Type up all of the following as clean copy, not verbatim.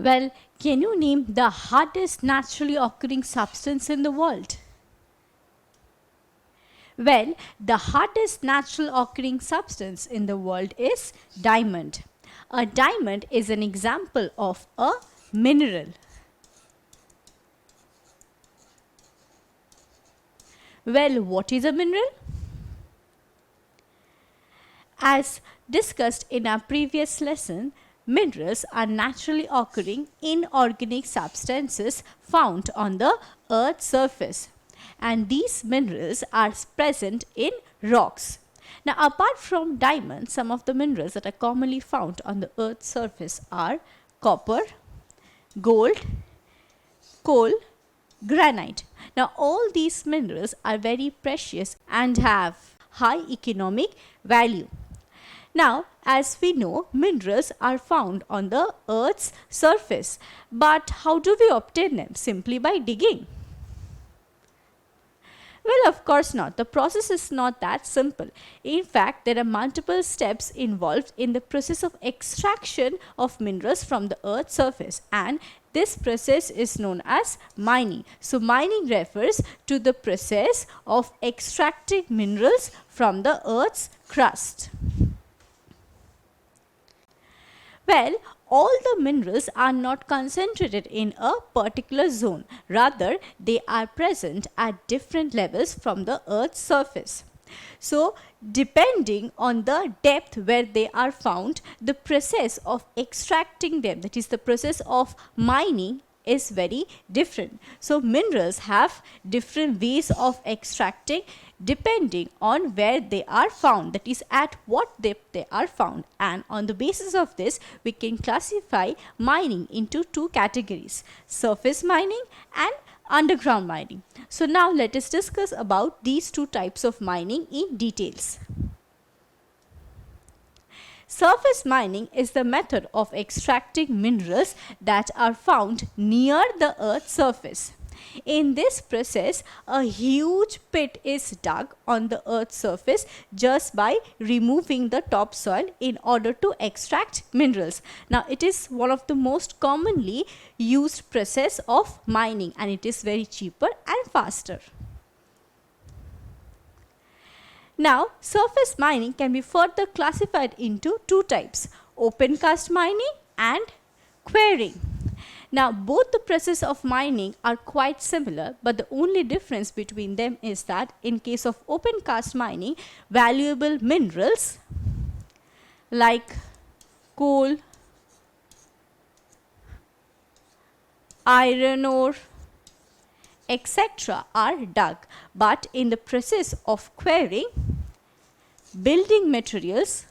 Well, can you name the hardest naturally occurring substance in the world? Well, the hardest natural occurring substance in the world is diamond. A diamond is an example of a mineral. Well, what is a mineral? As discussed in our previous lesson, minerals are naturally occurring inorganic substances found on the Earth's surface. And these minerals are present in rocks. Now, apart from diamonds, some of the minerals that are commonly found on the Earth's surface are copper, gold, coal, granite. Now, all these minerals are very precious and have high economic value. Now, as we know, minerals are found on the Earth's surface. But how do we obtain them? Simply by digging. Well, of course not. The process is not that simple. In fact, there are multiple steps involved in the process of extraction of minerals from the Earth's surface, and this process is known as mining. So, mining refers to the process of extracting minerals from the Earth's crust. Well, all the minerals are not concentrated in a particular zone. Rather, they are present at different levels from the Earth's surface. So, depending on the depth where they are found, the process of extracting them, that is the process of mining, is very different. So, minerals have different ways of extracting depending on where they are found, that is at what depth they are found, and on the basis of this we can classify mining into two categories: surface mining and underground mining. So now let us discuss about these two types of mining in details. Surface mining is the method of extracting minerals that are found near the Earth's surface. In this process, a huge pit is dug on the Earth's surface just by removing the topsoil in order to extract minerals. Now, it is one of the most commonly used process of mining, and it is very cheaper and faster. Now, surface mining can be further classified into two types: open cast mining and quarrying. Now, both the process of mining are quite similar, but the only difference between them is that in case of open cast mining, valuable minerals like coal, iron ore, etc. are dug, but in the process of quarrying, building materials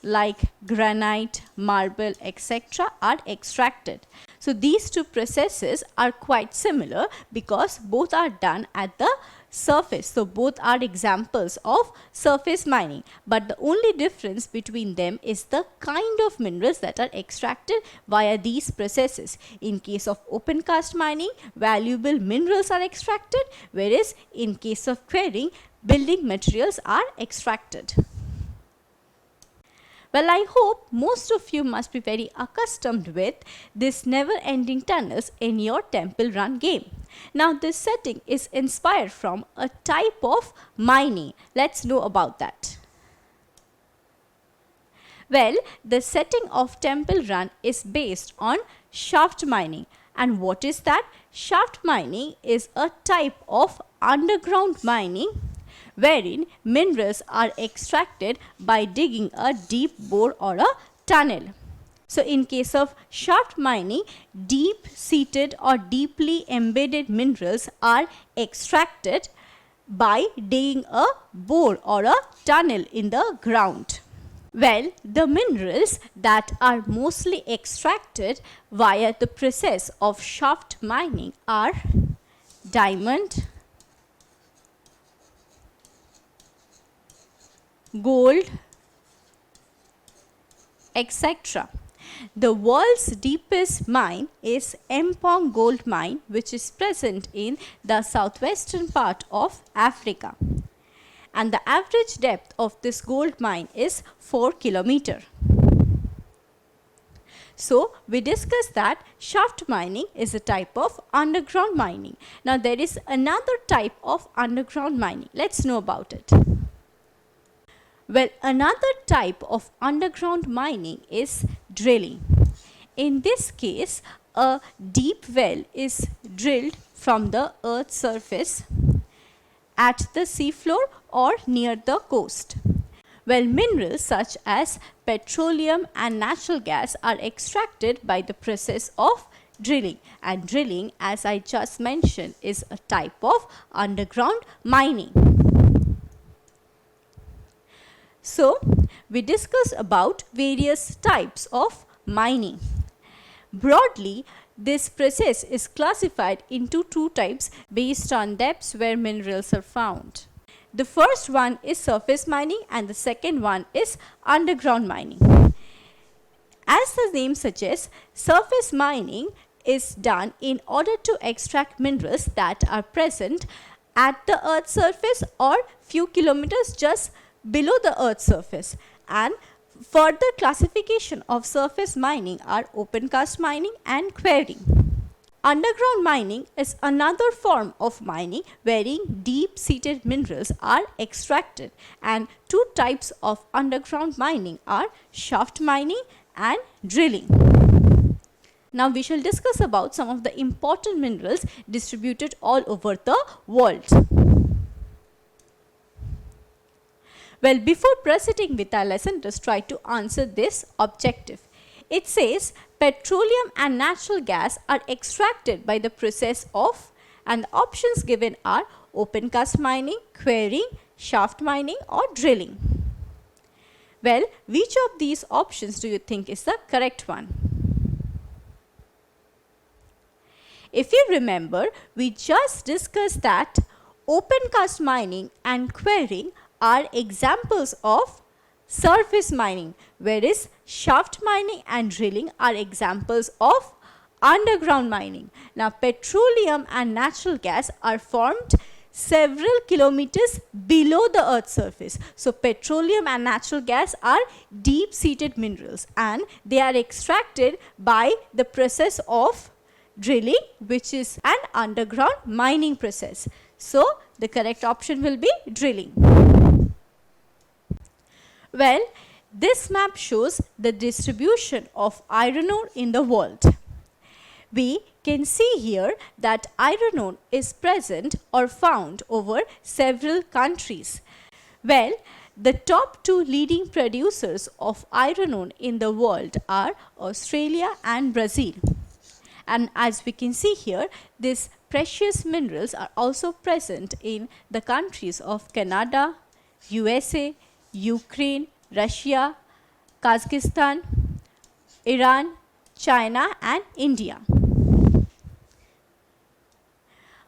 like granite, marble, etc. are extracted. So these two processes are quite similar because both are done at the surface. So both are examples of surface mining, but the only difference between them is the kind of minerals that are extracted via these processes. In case of open cast mining, valuable minerals are extracted, whereas in case of quarrying, building materials are extracted. Well, I hope most of you must be very accustomed with this never-ending tunnels in your Temple Run game. Now, this setting is inspired from a type of mining. Let's know about that. Well, the setting of Temple Run is based on shaft mining. And what is that? Shaft mining is a type of underground mining wherein minerals are extracted by digging a deep bore or a tunnel. So in case of shaft mining, deep-seated or deeply embedded minerals are extracted by digging a bore or a tunnel in the ground. Well, the minerals that are mostly extracted via the process of shaft mining are diamond, gold, etc. The world's deepest mine is Mpong Gold Mine, which is present in the southwestern part of Africa. And the average depth of this gold mine is 4 km. So we discussed that shaft mining is a type of underground mining. Now there is another type of underground mining. Let's know about it. Well, another type of underground mining is drilling. In this case, a deep well is drilled from the earth's surface at the seafloor or near the coast. Well, minerals such as petroleum and natural gas are extracted by the process of drilling, and drilling, as I just mentioned, is a type of underground mining. So, we discussed about various types of mining. Broadly, this process is classified into two types based on depths where minerals are found. The first one is surface mining and the second one is underground mining. As the name suggests, surface mining is done in order to extract minerals that are present at the earth's surface or few kilometers just below the earth's surface. And further classification of surface mining are open cast mining and quarrying. Underground mining is another form of mining wherein deep-seated minerals are extracted, and two types of underground mining are shaft mining and drilling. Now we shall discuss about some of the important minerals distributed all over the world. Well, before proceeding with our lesson, just try to answer this objective. It says petroleum and natural gas are extracted by the process of, and the options given are open cast mining, quarrying, shaft mining or drilling. Well, which of these options do you think is the correct one? If you remember, we just discussed that open cast mining and quarrying are examples of surface mining, whereas shaft mining and drilling are examples of underground mining. Now, petroleum and natural gas are formed several kilometers below the earth's surface. So, petroleum and natural gas are deep-seated minerals and they are extracted by the process of drilling, which is an underground mining process. So, the correct option will be drilling. Well, this map shows the distribution of iron ore in the world. We can see here that iron ore is present or found over several countries. Well, the top two leading producers of iron ore in the world are Australia and Brazil. And as we can see here, these precious minerals are also present in the countries of Canada, USA, Ukraine, Russia, Kazakhstan, Iran, China and India.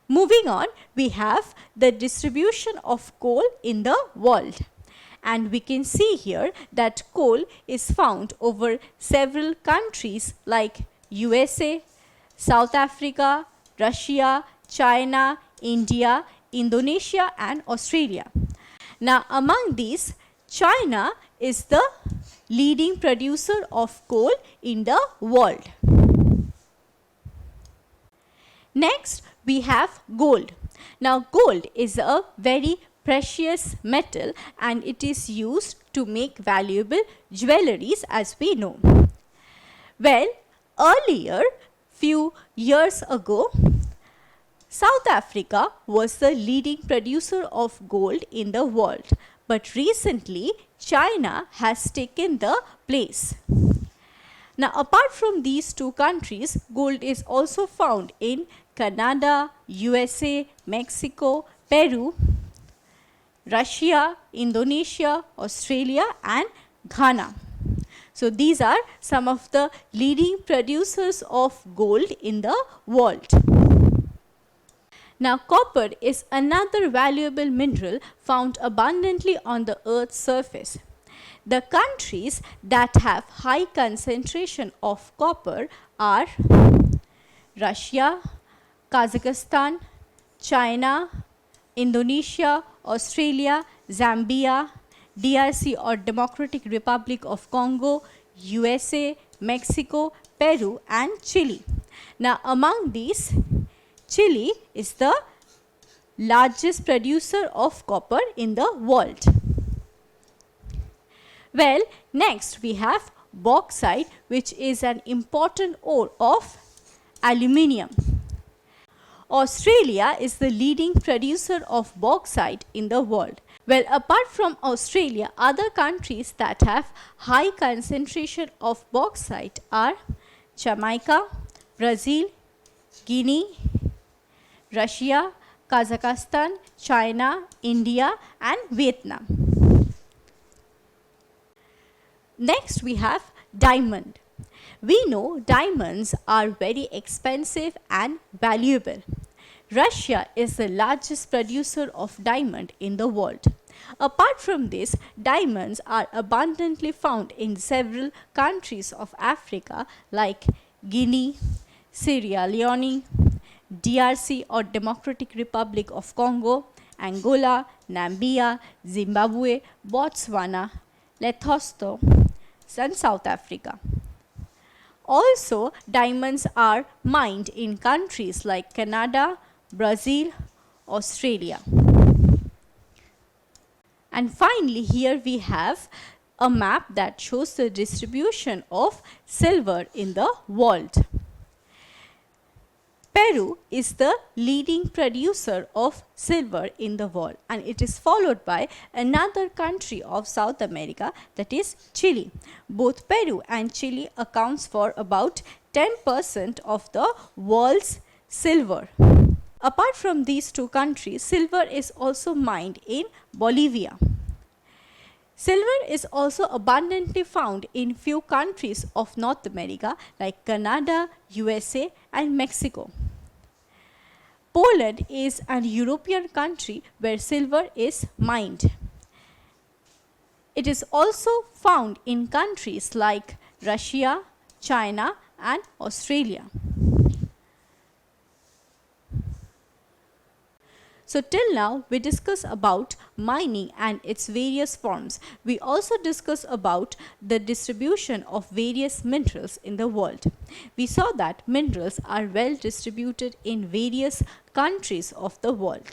Moving on, we have the distribution of coal in the world. And we can see here that coal is found over several countries like USA, South Africa, Russia, China, India, Indonesia and Australia. Now, among these, China is the leading producer of coal in the world. Next, we have gold. Now, gold is a very precious metal and it is used to make valuable jewelries, as we know. Well, earlier, few years ago, South Africa was the leading producer of gold in the world, but recently China has taken the place. Now, apart from these two countries, gold is also found in Canada, USA, Mexico, Peru, Russia, Indonesia, Australia and Ghana. So, these are some of the leading producers of gold in the world. Now, copper is another valuable mineral found abundantly on the earth's surface. The countries that have high concentration of copper are Russia, Kazakhstan, China, Indonesia, Australia, Zambia, DRC or Democratic Republic of Congo, USA, Mexico, Peru and Chile. Now among these, Chile is the largest producer of copper in the world. Well, next we have bauxite, which is an important ore of aluminium. Australia is the leading producer of bauxite in the world. Well, apart from Australia, other countries that have high concentration of bauxite are Jamaica, Brazil, Guinea, Russia, Kazakhstan, China, India and Vietnam. Next we have diamond. We know diamonds are very expensive and valuable. Russia is the largest producer of diamond in the world. Apart from this, diamonds are abundantly found in several countries of Africa like Guinea, Sierra Leone, DRC or Democratic Republic of Congo, Angola, Namibia, Zimbabwe, Botswana, Lesotho, and South Africa. Also, diamonds are mined in countries like Canada, Brazil, Australia. And finally, here we have a map that shows the distribution of silver in the world. Peru is the leading producer of silver in the world, and it is followed by another country of South America, that is Chile. Both Peru and Chile accounts for about 10% of the world's silver. Apart from these two countries, silver is also mined in Bolivia. Silver is also abundantly found in few countries of North America like Canada, USA and Mexico. Poland is an European country where silver is mined. It is also found in countries like Russia, China and Australia. So till now we discuss about mining and its various forms. We also discuss about the distribution of various minerals in the world. We saw that minerals are well distributed in various countries of the world.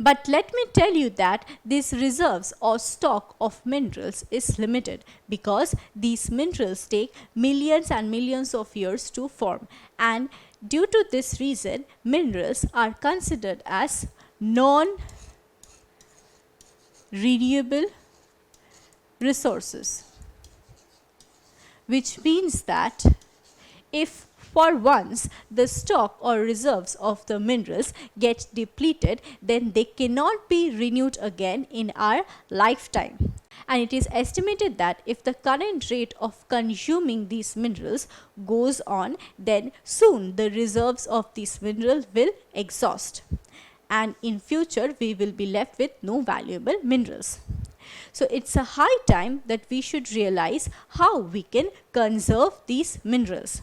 But let me tell you that these reserves or stock of minerals is limited because these minerals take millions and millions of years to form, and due to this reason minerals are considered as non-renewable resources, which means that if for once the stock or reserves of the minerals get depleted, then they cannot be renewed again in our lifetime. And it is estimated that if the current rate of consuming these minerals goes on, then soon the reserves of these minerals will exhaust, and in future we will be left with no valuable minerals. So it's a high time that we should realize how we can conserve these minerals.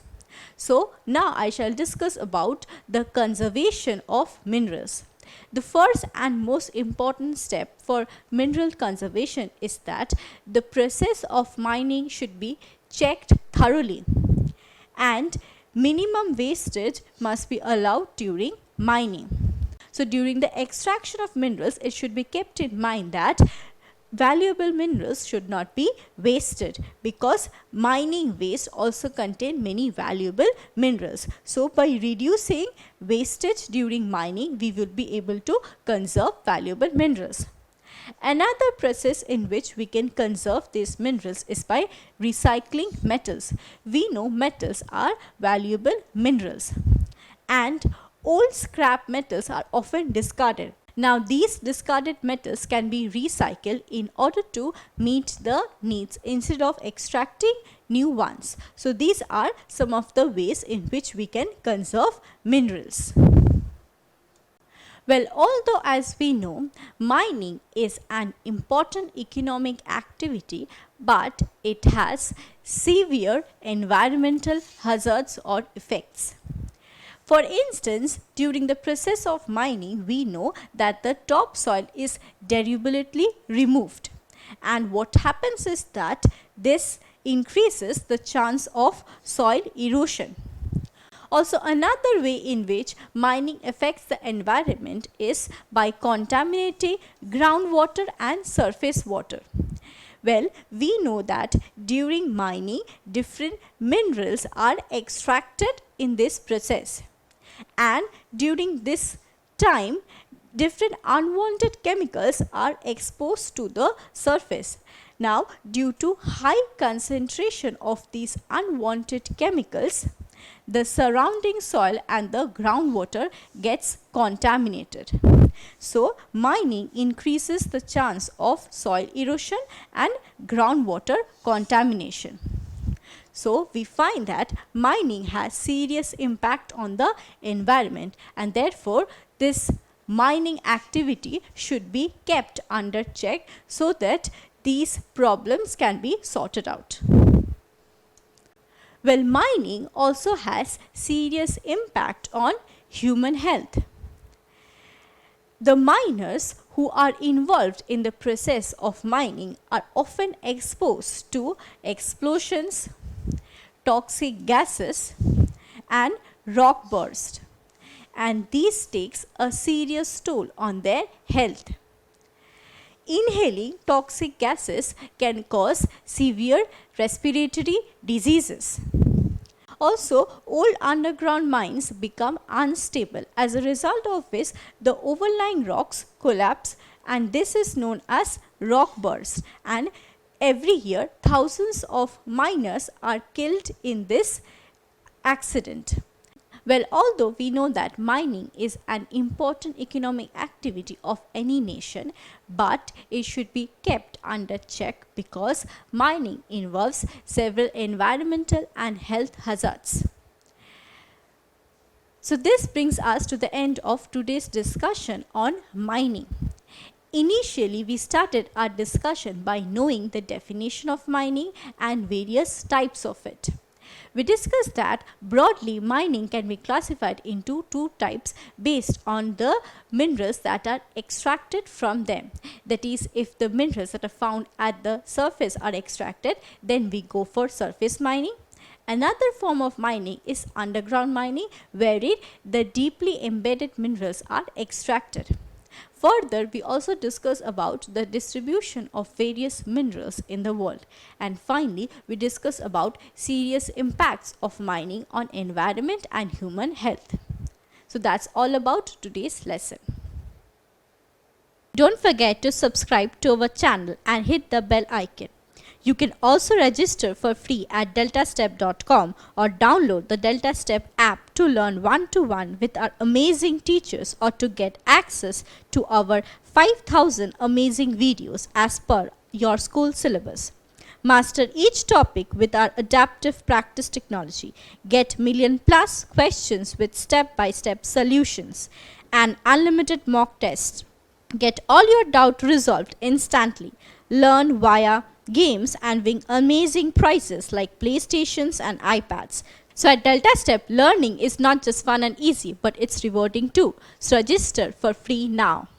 So now I shall discuss about the conservation of minerals. The first and most important step for mineral conservation is that the process of mining should be checked thoroughly, and minimum wastage must be allowed during mining. So during the extraction of minerals, it should be kept in mind that valuable minerals should not be wasted, because mining waste also contain many valuable minerals. So by reducing wastage during mining, we will be able to conserve valuable minerals. Another process in which we can conserve these minerals is by recycling metals. We know metals are valuable minerals, and old scrap metals are often discarded. Now these discarded metals can be recycled in order to meet the needs instead of extracting new ones. So these are some of the ways in which we can conserve minerals. Well, although as we know, mining is an important economic activity, but it has severe environmental hazards or effects. For instance, during the process of mining, we know that the topsoil is deliberately removed. And what happens is that this increases the chance of soil erosion. Also, another way in which mining affects the environment is by contaminating groundwater and surface water. Well, we know that during mining, different minerals are extracted in this process. And during this time, different unwanted chemicals are exposed to the surface. Now, due to high concentration of these unwanted chemicals, the surrounding soil and the groundwater gets contaminated. So, mining increases the chance of soil erosion and groundwater contamination. So, we find that mining has serious impact on the environment, and therefore this mining activity should be kept under check so that these problems can be sorted out. Well, mining also has serious impact on human health. The miners who are involved in the process of mining are often exposed to explosions, toxic gases, and rock burst, and this takes a serious toll on their health. Inhaling toxic gases can cause severe respiratory diseases. Also, old underground mines become unstable, as a result of which the overlying rocks collapse, and this is known as rock burst, and every year thousands of miners are killed in this accident. Well, although we know that mining is an important economic activity of any nation, but it should be kept under check because mining involves several environmental and health hazards. So this brings us to the end of today's discussion on mining. Initially, we started our discussion by knowing the definition of mining and various types of it. We discussed that broadly mining can be classified into two types based on the minerals that are extracted from them. That is, if the minerals that are found at the surface are extracted, then we go for surface mining. Another form of mining is underground mining, wherein the deeply embedded minerals are extracted. Further, we also discuss about the distribution of various minerals in the world. And finally, we discuss about serious impacts of mining on environment and human health. So that's all about today's lesson. Don't forget to subscribe to our channel and hit the bell icon. You can also register for free at DeltaStep.com or download the DeltaStep app to learn one-to-one with our amazing teachers or to get access to our 5,000 amazing videos as per your school syllabus. Master each topic with our adaptive practice technology. Get million-plus questions with step-by-step solutions and unlimited mock tests. Get all your doubts resolved instantly. Learn via games and win amazing prizes like PlayStations and iPads. So at DeltaStep, learning is not just fun and easy, but it's rewarding too. So register for free now.